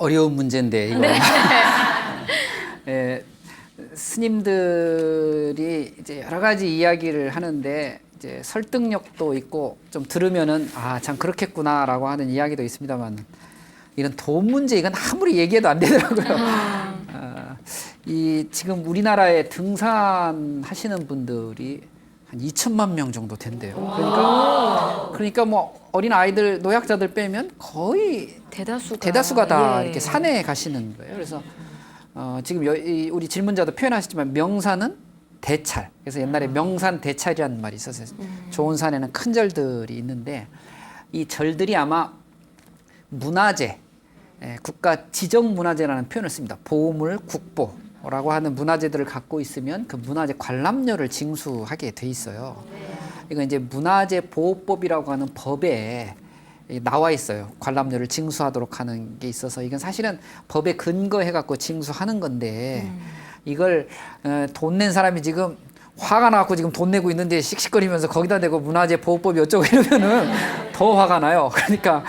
어려운 문제인데 이거. 네. 예, 스님들이 이제 여러 가지 이야기를 하는데 이제 설득력도 있고 좀 들으면은 아, 참 그렇겠구나라고 하는 이야기도 있습니다만 이런 돈 문제 이건 아무리 얘기해도 안 되더라고요. 이 지금 우리나라에 등산하시는 분들이 한 2천만 명 정도 된대요. 그러니까 뭐 어린 아이들 노약자들 빼면 거의 대다수가 다 예. 이렇게 산에 가시는 거예요. 그래서 지금 우리 질문자도 표현하셨지만 명산은 대찰. 그래서 옛날에 명산 대찰이라는 말이 있었어요. 좋은 산에는 큰 절들이 있는데 이 절들이 아마 문화재, 국가 지정 문화재라는 표현을 씁니다. 보물, 국보라고 하는 문화재들을 갖고 있으면 그 문화재 관람료를 징수하게 돼 있어요. 이건 이제 문화재 보호법이라고 하는 법에 나와 있어요. 관람료를 징수하도록 하는 게 있어서 이건 사실은 법에 근거해 갖고 징수하는 건데 이걸 돈 낸 사람이 지금 화가 나갖고 지금 돈 내고 있는데 씩씩거리면서 거기다 대고 문화재 보호법이 어쩌고 이러면은 더 화가 나요. 그러니까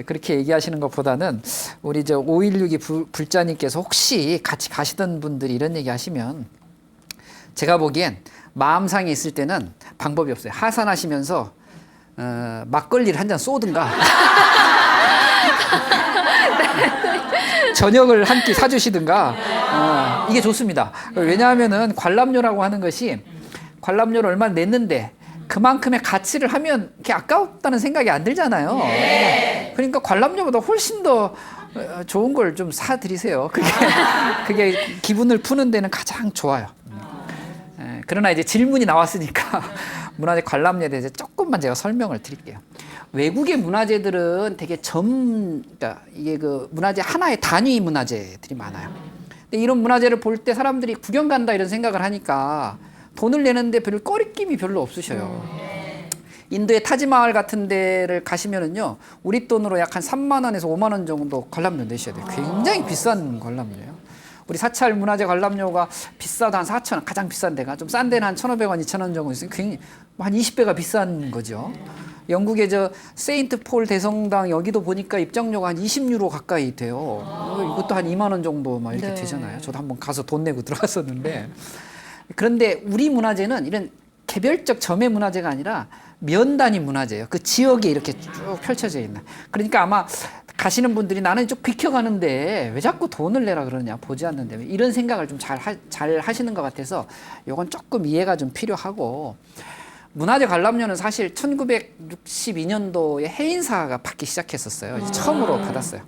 그렇게 얘기하시는 것보다는 우리 저 5162 불자님께서 혹시 같이 가시던 분들이 이런 얘기 하시면 제가 보기엔 마음상에 있을 때는 방법이 없어요. 하산하시면서 막걸리를 한 잔 쏘든가 저녁을 한 끼 사주시든가 이게 좋습니다. 왜냐하면은 관람료라고 하는 것이 관람료를 얼마 냈는데 그만큼의 가치를 하면 이렇게 아깝다는 생각이 안 들잖아요. 그러니까 관람료보다 훨씬 더 좋은 걸 좀 사드리세요. 그게 기분을 푸는 데는 가장 좋아요. 그러나 이제 질문이 나왔으니까 문화재 관람료에 대해서 조금만 제가 설명을 드릴게요. 외국의 문화재들은 되게 그러니까 이게 그 문화재 하나의 단위 문화재들이 많아요. 근데 이런 문화재를 볼 때 사람들이 구경 간다 이런 생각을 하니까 돈을 내는데 별 꺼리낌이 별로 없으셔요. 인도의 타지마을 같은 데를 가시면은요, 우리 돈으로 약 한 3만 원에서 5만 원 정도 관람료 내셔야 돼요. 굉장히 비싼 관람료예요. 우리 사찰 문화재 관람료가 비싸도 한 4천 원, 가장 비싼 데가 좀 싼 데는 한 1,500원, 2,000원 정도 있으니까 굉장히 한 20배가 비싼 거죠. 영국의 저 세인트 폴 대성당 여기도 보니까 입장료가 한 20유로 가까이 돼요. 이것도 한 2만 원 정도 막 이렇게 되잖아요. 저도 한번 가서 돈 내고 들어갔었는데. 그런데 우리 문화재는 이런 개별적 점의 문화재가 아니라 면 단위 문화재예요. 그 지역에 이렇게 쭉 펼쳐져 있는. 그러니까 아마 가시는 분들이 나는 좀 비켜가는데 왜 자꾸 돈을 내라 그러냐, 보지 않는데 이런 생각을 좀 잘 하시는 것 같아서 이건 조금 이해가 좀 필요하고, 문화재 관람료는 사실 1962년도에 해인사가 받기 시작했었어요. 이제 처음으로 받았어요.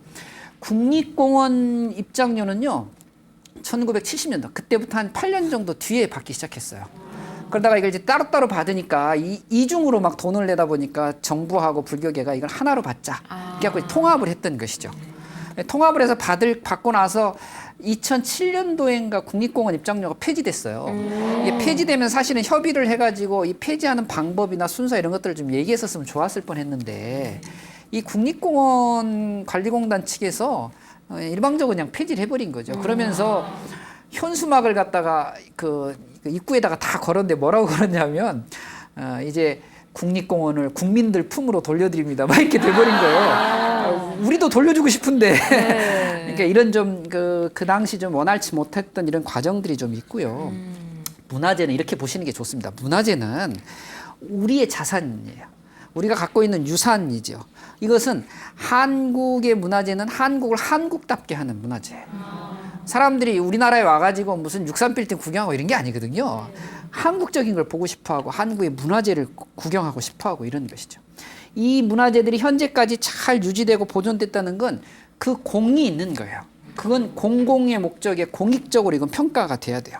국립공원 입장료는요 1970년도 그때부터 한 8년 정도 뒤에 받기 시작했어요. 그러다가 이걸 이제 따로따로 받으니까 이중으로 막 돈을 내다 보니까 정부하고 불교계가 이걸 하나로 받자. 그래갖고 통합을 했던 것이죠. 통합을 해서 받고 나서 2007년도인가 국립공원 입장료가 폐지됐어요. 이게 폐지되면 사실은 협의를 해가지고 이 폐지하는 방법이나 순서 이런 것들을 좀 얘기했었으면 좋았을 뻔했는데 이 국립공원 관리공단 측에서 일방적으로 그냥 폐지를 해버린 거죠. 그러면서 현수막을 갖다가 그 입구에다가 다 걸었는데 뭐라고 걸었냐면 이제 국립공원을 국민들 품으로 돌려드립니다. 막 이렇게 돼버린 거예요. 우리도 돌려주고 싶은데. 그러니까 이런 좀 그 당시 좀 원활치 못했던 이런 과정들이 좀 있고요. 문화재는 이렇게 보시는 게 좋습니다. 문화재는 우리의 자산이에요. 우리가 갖고 있는 유산이죠. 이것은 한국의 문화재는 한국을 한국답게 하는 문화재예요. 사람들이 우리나라에 와가지고 무슨 63빌딩 구경하고 이런 게 아니거든요. 한국적인 걸 보고 싶어하고 한국의 문화재를 구경하고 싶어하고 이런 것이죠. 이 문화재들이 현재까지 잘 유지되고 보존됐다는 건 그 공이 있는 거예요. 그건 공공의 목적에 공익적으로 이건 평가가 돼야 돼요.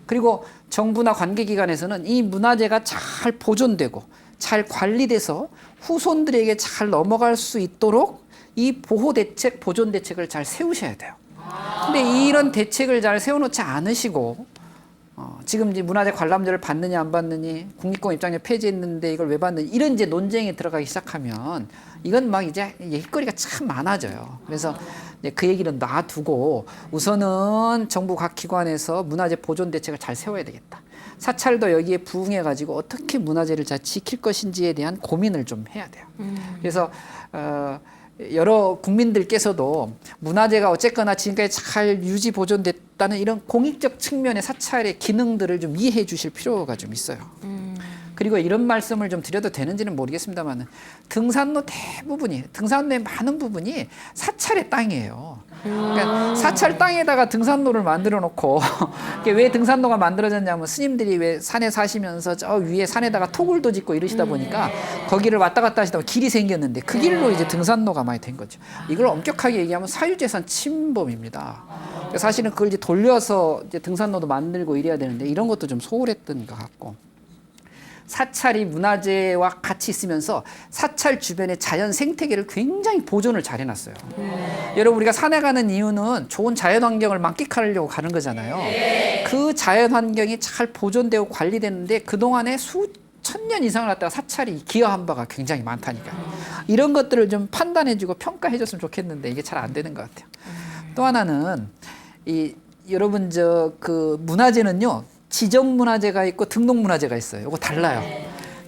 그리고 정부나 관계기관에서는 이 문화재가 잘 보존되고 잘 관리돼서 후손들에게 잘 넘어갈 수 있도록 이 보호대책, 보존대책을 잘 세우셔야 돼요. 근데 이런 대책을 잘 세워놓지 않으시고 지금 이제 문화재 관람료를 받느냐 안 받느니 국립공원 입장료 폐지했는데 이걸 왜 받느니 이런 이제 논쟁에 들어가기 시작하면 이건 막 이제 얘기거리가 참 많아져요. 그래서 이제 그 얘기는 놔두고 우선은 정부 각 기관에서 문화재 보존 대책을 잘 세워야 되겠다. 사찰도 여기에 부응해가지고 어떻게 문화재를 잘 지킬 것인지에 대한 고민을 좀 해야 돼요. 그래서 여러 국민들께서도 문화재가 어쨌거나 지금까지 잘 유지 보존됐다는 이런 공익적 측면의 사찰의 기능들을 좀 이해해 주실 필요가 좀 있어요. 그리고 이런 말씀을 좀 드려도 되는지는 모르겠습니다만 등산로 대부분이 등산로의 많은 부분이 사찰의 땅이에요. 그러니까 사찰 땅에다가 등산로를 만들어 놓고 왜 등산로가 만들어졌냐면 스님들이 왜 산에 사시면서 저 위에 산에다가 토굴도 짓고 이러시다 보니까 거기를 왔다 갔다 하시다 보면 길이 생겼는데 그 길로 이제 등산로가 많이 된 거죠. 이걸 엄격하게 얘기하면 사유재산 침범입니다. 사실은 그걸 이제 돌려서 이제 등산로도 만들고 이래야 되는데 이런 것도 좀 소홀했던 것 같고. 사찰이 문화재와 같이 있으면서 사찰 주변의 자연 생태계를 굉장히 보존을 잘 해놨어요. 여러분 우리가 산에 가는 이유는 좋은 자연 환경을 만끽하려고 가는 거잖아요. 그 자연 환경이 잘 보존되고 관리되는데 그동안에 수천 년 이상을 갖다가 사찰이 기여한 바가 굉장히 많다니까요. 이런 것들을 좀 판단해주고 평가해줬으면 좋겠는데 이게 잘 안 되는 것 같아요. 또 하나는 여러분 그 문화재는요. 지정문화재가 있고 등록문화재가 있어요. 이거 달라요.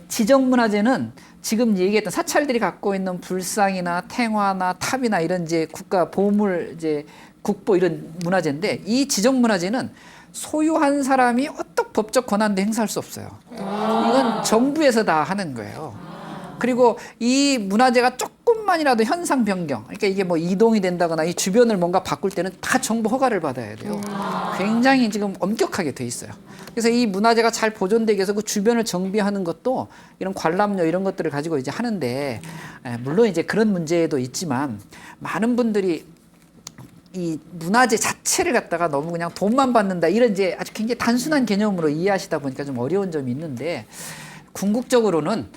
지정문화재는 지금 얘기했던 사찰들이 갖고 있는 불상이나 탱화나 탑이나 이런 이제 국가 보물 이제 국보 이런 문화재인데 이 지정문화재는 소유한 사람이 어떤 법적 권한도 행사할 수 없어요. 이건 정부에서 다 하는 거예요. 그리고 이 문화재가 조금만이라도 현상 변경, 그러니까 이게 뭐 이동이 된다거나 이 주변을 뭔가 바꿀 때는 다 정부 허가를 받아야 돼요. 굉장히 지금 엄격하게 돼 있어요. 그래서 이 문화재가 잘 보존되기 위해서 그 주변을 정비하는 것도 이런 관람료 이런 것들을 가지고 이제 하는데 물론 이제 그런 문제도 있지만 많은 분들이 이 문화재 자체를 갖다가 너무 그냥 돈만 받는다 이런 이제 아주 굉장히 단순한 개념으로 이해하시다 보니까 좀 어려운 점이 있는데 궁극적으로는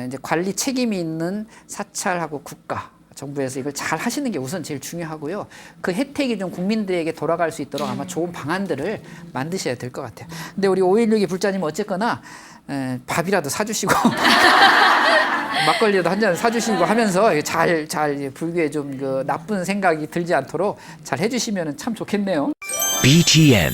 이제 관리 책임이 있는 사찰하고 국가, 정부에서 이걸 잘 하시는 게 우선 제일 중요하고요. 그 혜택이 좀 국민들에게 돌아갈 수 있도록 아마 좋은 방안들을 만드셔야 될 것 같아요. 근데 우리 5.16의 불자님은 어쨌거나 밥이라도 사주시고 막걸리라도 한 잔 사주시고 하면서 잘 불교에 좀 그 나쁜 생각이 들지 않도록 잘 해주시면 참 좋겠네요. BTN